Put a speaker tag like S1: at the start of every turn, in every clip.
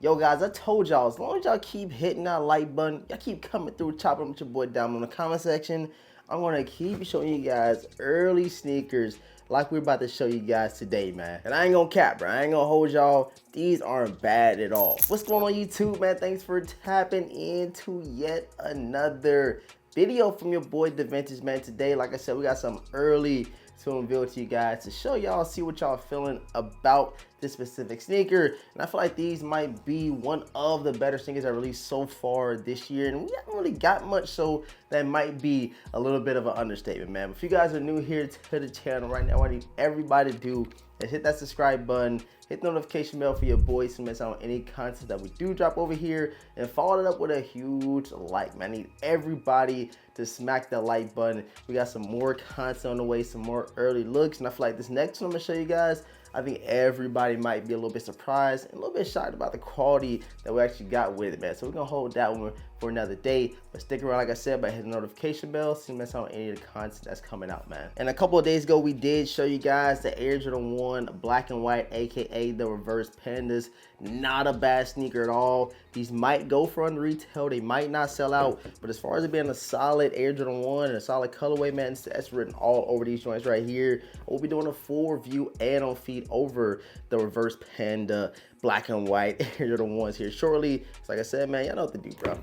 S1: Yo guys, I told y'all, as long as y'all keep hitting that like button, y'all keep coming through, chopping with your boy down in the comment section, I'm gonna keep showing you guys early sneakers like we're about to show you guys today, man. And I ain't gonna cap, bro. I ain't gonna hold y'all. These aren't bad at all. What's going on YouTube, man? Thanks for tapping into yet another video from your boy The Vintage Man. Today, like I said, we got some early to unveil to you guys to show y'all, see what y'all feeling about this specific sneaker. And I feel like these might be one of the better sneakers I released so far this year, and we haven't really got much, so that might be a little bit of an understatement, man. But if you guys are new here to the channel right now, what I need everybody to do is hit that subscribe button, hit the notification bell for your boys to miss out on any content that we do drop over here, and follow it up with a huge like, man. I need everybody to smack that like button. We got some more content on the way, some more early looks, and I feel like this next one I'm gonna show you guys, I think everybody might be a little bit surprised and a little bit shocked about the quality that we actually got with it, man. So we're gonna hold that one for another day, but stick around, like I said, by hitting the notification bell so you miss out on any of the content that's coming out, man. And a couple of days ago, we did show you guys the Air Jordan 1 black and white, aka the reverse pandas. Not a bad sneaker at all. These might go for under retail, they might not sell out, but as far as it being a solid Air Jordan 1 and a solid colorway, man, that's written all over these joints right here. We'll be doing a full review and on feed over the reverse panda black and white Air Jordan 1s here shortly. So like I said, man, y'all know what to do, bro.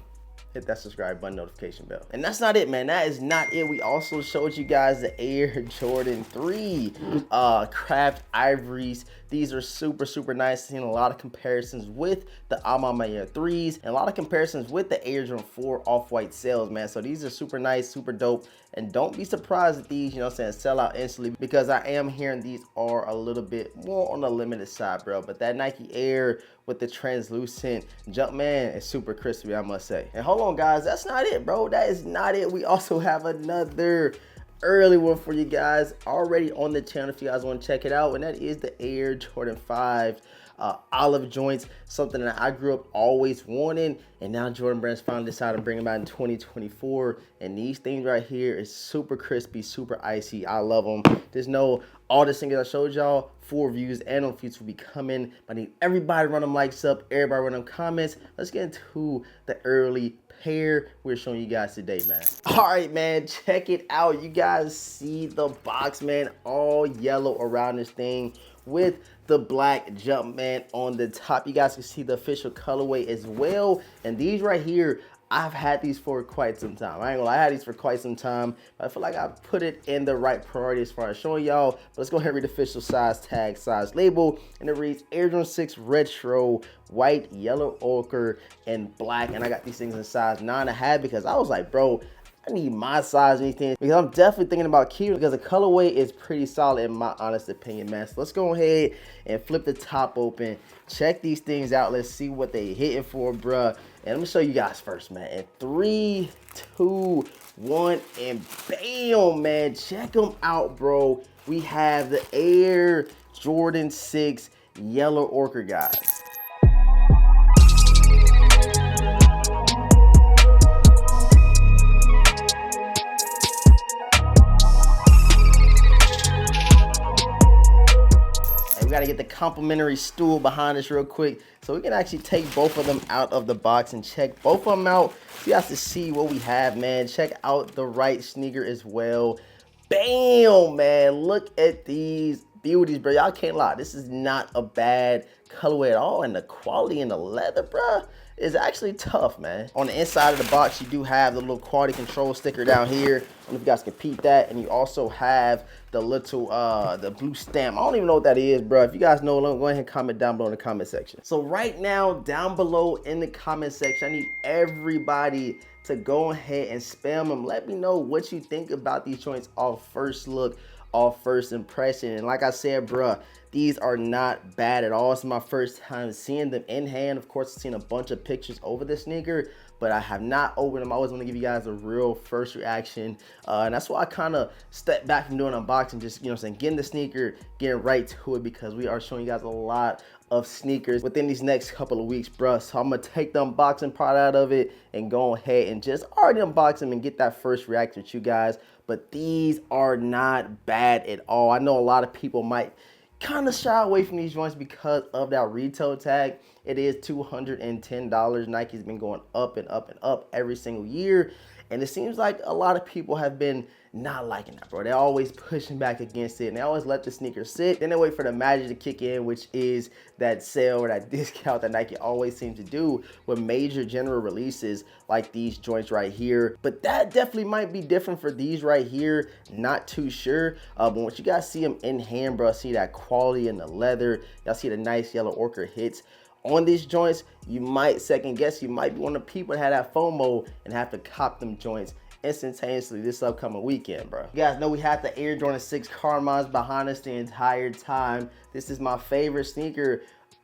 S1: Hit that subscribe button, notification bell. And that's not it, man. That is not it. We also showed you guys the Air Jordan 3 craft ivories. These are super nice. Seen a lot of comparisons with the Alma Air 3s and a lot of comparisons with the Air Jordan 4 off-white sales, man. So these are super nice, super dope. And don't be surprised that these, you know what I'm saying, sell out instantly, because I am hearing these are a little bit more on the limited side, bro. But that Nike Air with the translucent Jumpman is super crispy, I must say. And hold on, guys, that's not it, bro. That is not it. We also have another early one for you guys already on the channel if you guys want to check it out, and that is the Air Jordan 5 olive joints, something that I grew up always wanting, and now Jordan Brand's finally decided to bring them out in 2024. And these things right here is super crispy, super icy. I love them. Just know all the singles I showed y'all, full reviews and on feeds will be coming. I need everybody to run them likes up, everybody run them comments. Let's get into the early pair we're showing you guys today, man. All right, man, check it out. You guys see the box, man, all yellow around this thing with the black Jumpman on the top. You guys can see the official colorway as well. And these right here, I've had these for quite some time. I ain't gonna lie, I had these for quite some time, but I feel like I've put it in the right priority as far as showing y'all. But let's go ahead and read the official size tag, size label, and it reads Air Jordan 6 Retro, white, yellow ochre, and black. And I got these things in size 9.5 because I was like, bro, I need my size anything, because I'm definitely thinking about keeping it because the colorway is pretty solid in my honest opinion, man. So let's go ahead and flip the top open, check these things out, let's see what they hitting for, bruh. And let me show you guys first, man. In 3, 2, 1, and bam, man, check them out, bro. We have the Air Jordan 6 Yellow Ochre, guys. We gotta get the complimentary stool behind us real quick so we can actually take both of them out of the box and check both of them out. You guys to see what we have, man. Check out the right sneaker as well. Bam, man, look at these beauties, bro. Y'all can't lie, this is not a bad colorway at all, and the quality in the leather, bro, is actually tough, man. On the inside of the box, you do have the little quality control sticker down here. I don't know if you guys can peep that. And you also have the little, the blue stamp. I don't even know what that is, bro. If you guys know, go ahead and comment down below in the comment section. So right now, down below in the comment section, I need everybody to go ahead and spam them. Let me know what you think about these joints off first look, off first impression. And like I said, bruh, these are not bad at all. It's my first time seeing them in hand. Of course, I've seen a bunch of pictures over the sneaker, but I have not opened them. I always want to give you guys a real first reaction. And that's why I kind of stepped back from doing unboxing, just, you know what I'm saying, getting the sneaker, getting right to it, because we are showing you guys a lot of sneakers within these next couple of weeks, bruh. So I'm gonna take the unboxing part out of it and go ahead and just already unbox them and get that first reaction with you guys. But these are not bad at all. I know a lot of people might kind of shy away from these joints because of that retail tag. it is $210. Nike's been going up and up and up every single year. And it seems like a lot of people have been not liking that, bro. They're always pushing back against it, and they always let the sneaker sit. Then they wait for the magic to kick in, which is that sale or that discount that Nike always seems to do with major general releases like these joints right here. But that definitely might be different for these right here. Not too sure. But once you guys see them in hand, bro, see that quality in the leather. Y'all see the nice yellow ochre hits on these joints. You might second guess. You might be one of the people that had that FOMO and have to cop them joints instantaneously this upcoming weekend, bro. You guys know we had the Air Jordan 6 Carmines behind us the entire time. This is my favorite sneaker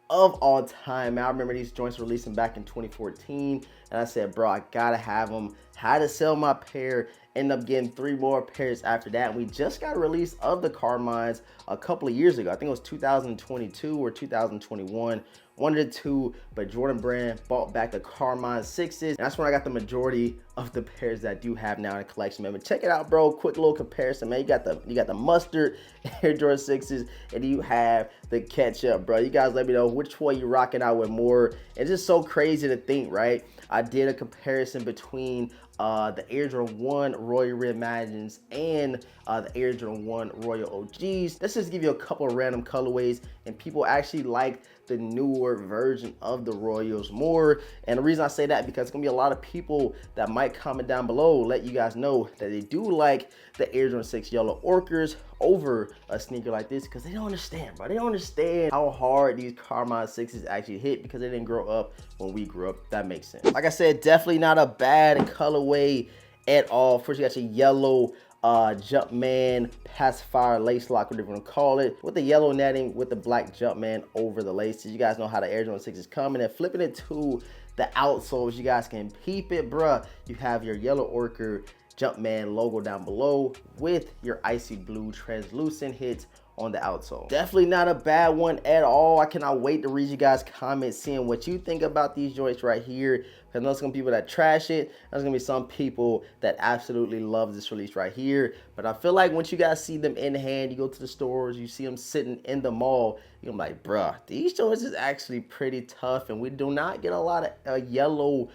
S1: of all time, man. I remember these joints releasing back in 2014, and I said, bro, I gotta have them. Had to sell my pair, end up getting 3 more pairs after that. And we just got a release of the Carmines a couple of years ago. I think it was 2022 or 2021. One of the two, but Jordan Brand bought back the Carmine 6s, and that's when I got the majority of the pairs that I do have now in the collection, man. But check it out, bro. Quick little comparison, man. You got the mustard Air Jordan 6s, and you have the ketchup, bro. You guys let me know which one you rocking out with more. It's just so crazy to think, right? I did a comparison between the Air Jordan 1 Royal Reimagines and the Air Jordan 1 Royal OGs. Let's just give you a couple of random colorways, and people actually liked the newer version of the Royals more. And the reason I say that, because it's gonna be a lot of people that might comment down below, let you guys know that they do like the Air Jordan 6 Yellow Ochres over a sneaker like this, because they don't understand, bro. They don't understand how hard these Carmine 6s actually hit, because they didn't grow up when we grew up. That makes sense. Like I said, definitely not a bad colorway at all. First, you got your yellow Jumpman pacifier lace lock, whatever you want to call it, with the yellow netting with the black Jumpman over the laces. You guys know how the Air Jordan 6 is coming, and flipping it to the outsoles, you guys can peep it, bruh. You have your yellow ochre Jumpman logo down below with your icy blue translucent hits on the outsole. Definitely not a bad one at all. I cannot wait to read you guys' comments, seeing what you think about these joints right here. I know there's gonna be people that trash it. There's gonna be some people that absolutely love this release right here. But I feel like once you guys see them in hand, you go to the stores, you see them sitting in the mall, you're gonna be like, bruh, these joints is actually pretty tough, and we do not get a lot of yellow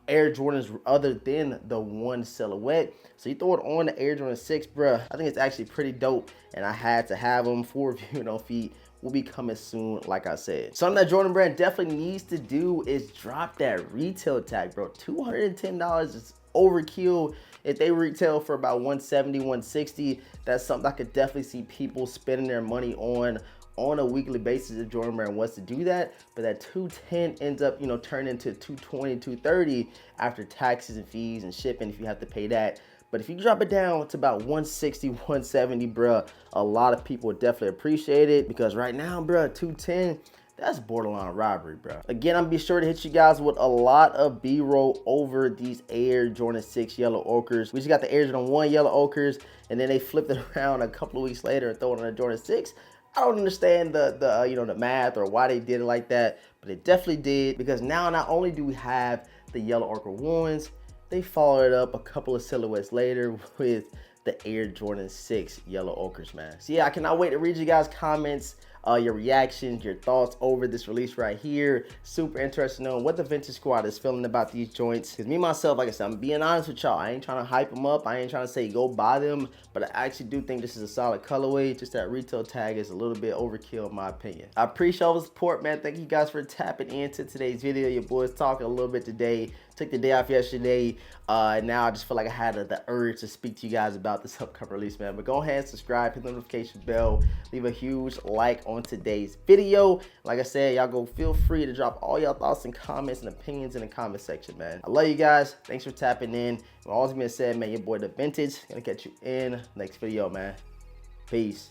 S1: Air Jordans other than the one silhouette. So you throw it on the Air Jordan 6, bruh, I think it's actually pretty dope, and I had to have them for viewing on feet. Will be coming soon, like I said. Something that Jordan Brand definitely needs to do is drop that retail tag, bro. $210 is overkill. If they retail for about $170, $160, that's something I could definitely see people spending their money on a weekly basis if Jordan Brand wants to do that. But that $210 ends up, turning into $220, $230 after taxes and fees and shipping if you have to pay that. But if you drop it down to about $160, $170, bruh, a lot of people would definitely appreciate it, because right now, bruh, $210, that's borderline robbery, bruh. Again, I'm gonna be sure to hit you guys with a lot of B-roll over these Air Jordan 6 Yellow Ochres. We just got the Air Jordan 1 Yellow Ochres, and then they flipped it around a couple of weeks later and throw it on the Jordan 6. I don't understand the math or why they did it like that, but it definitely did, because now not only do we have the Yellow Ochre ones, they followed it up a couple of silhouettes later with the Air Jordan 6 Yellow Ochres, man. So yeah, I cannot wait to read you guys' comments, your reactions, your thoughts over this release right here. Super interested in knowing what the Vintage Squad is feeling about these joints. Because me, myself, like I said, I'm being honest with y'all. I ain't trying to hype them up. I ain't trying to say go buy them. But I actually do think this is a solid colorway. Just that retail tag is a little bit overkill in my opinion. I appreciate all the support, man. Thank you guys for tapping into today's video. Your boys talking a little bit today. Took the day off yesterday. Now I just feel like I had the urge to speak to you guys about this upcoming release, man. But go ahead and subscribe, hit the notification bell, leave a huge like on today's video. Like I said, y'all go feel free to drop all y'all thoughts and comments and opinions in the comment section, man. I love you guys. Thanks for tapping in. With all this being said, man, your boy The Vintage. Gonna catch you in the next video, man. Peace.